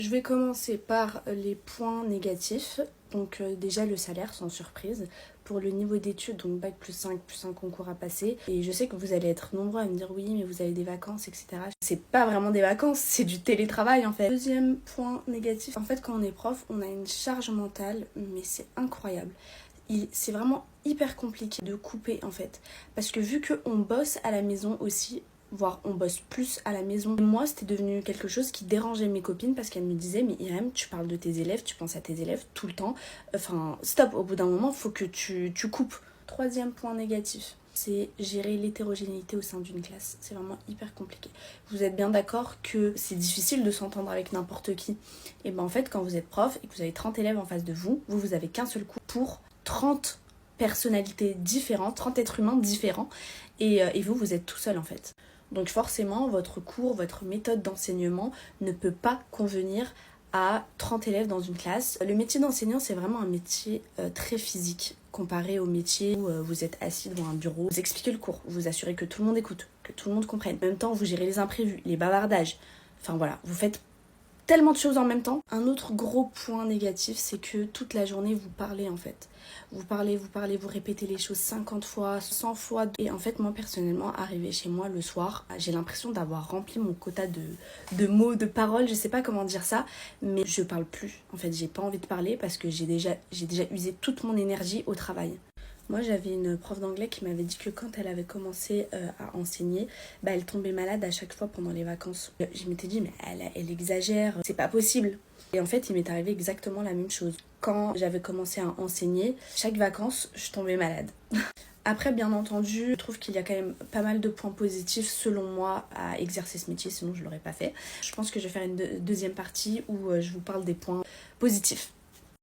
Je vais commencer par les points négatifs. Donc déjà le salaire, sans surprise, pour le niveau d'études, donc bac plus 5 plus un concours à passer. Et je sais que vous allez être nombreux à me dire oui mais vous avez des vacances, etc. C'est pas vraiment des vacances, c'est du télétravail en fait. Deuxième point négatif, en fait quand on est prof, on a une charge mentale, mais c'est incroyable. C'est vraiment hyper compliqué de couper en fait. Parce que vu qu'on bosse à la maison aussi, voire on bosse plus à la maison. Et moi, c'était devenu quelque chose qui dérangeait mes copines parce qu'elles me disaient mais Irem, tu parles de tes élèves, tu penses à tes élèves tout le temps. Enfin, stop, au bout d'un moment, faut que tu coupes. Troisième point négatif, c'est gérer l'hétérogénéité au sein d'une classe. C'est vraiment hyper compliqué. Vous êtes bien d'accord que c'est difficile de s'entendre avec n'importe qui. Et ben en fait, quand vous êtes prof et que vous avez 30 élèves en face de vous, vous avez qu'un seul coup pour 30 personnalités différentes, 30 êtres humains différents. Et vous êtes tout seul en fait. Donc forcément, votre cours, votre méthode d'enseignement ne peut pas convenir à 30 élèves dans une classe. Le métier d'enseignant, c'est vraiment un métier très physique comparé au métier où vous êtes assis devant un bureau. Vous expliquez le cours, vous assurez que tout le monde écoute, que tout le monde comprenne. En même temps, vous gérez les imprévus, les bavardages. Enfin voilà, vous faites tellement de choses en même temps. Un autre gros point négatif, c'est que toute la journée, vous parlez en fait. Vous parlez, vous répétez les choses 50 fois, 100 fois. Et en fait, moi, personnellement, arrivé chez moi le soir, j'ai l'impression d'avoir rempli mon quota de mots, de paroles. Je sais pas comment dire ça, mais je parle plus. En fait, j'ai pas envie de parler parce que j'ai déjà usé toute mon énergie au travail. Moi, j'avais une prof d'anglais qui m'avait dit que quand elle avait commencé à enseigner, elle tombait malade à chaque fois pendant les vacances. Je m'étais dit, mais elle exagère, c'est pas possible. Et en fait, il m'est arrivé exactement la même chose. Quand j'avais commencé à enseigner, chaque vacances, je tombais malade. Après, bien entendu, je trouve qu'il y a quand même pas mal de points positifs, selon moi, à exercer ce métier, sinon je l'aurais pas fait. Je pense que je vais faire une deuxième partie où je vous parle des points positifs.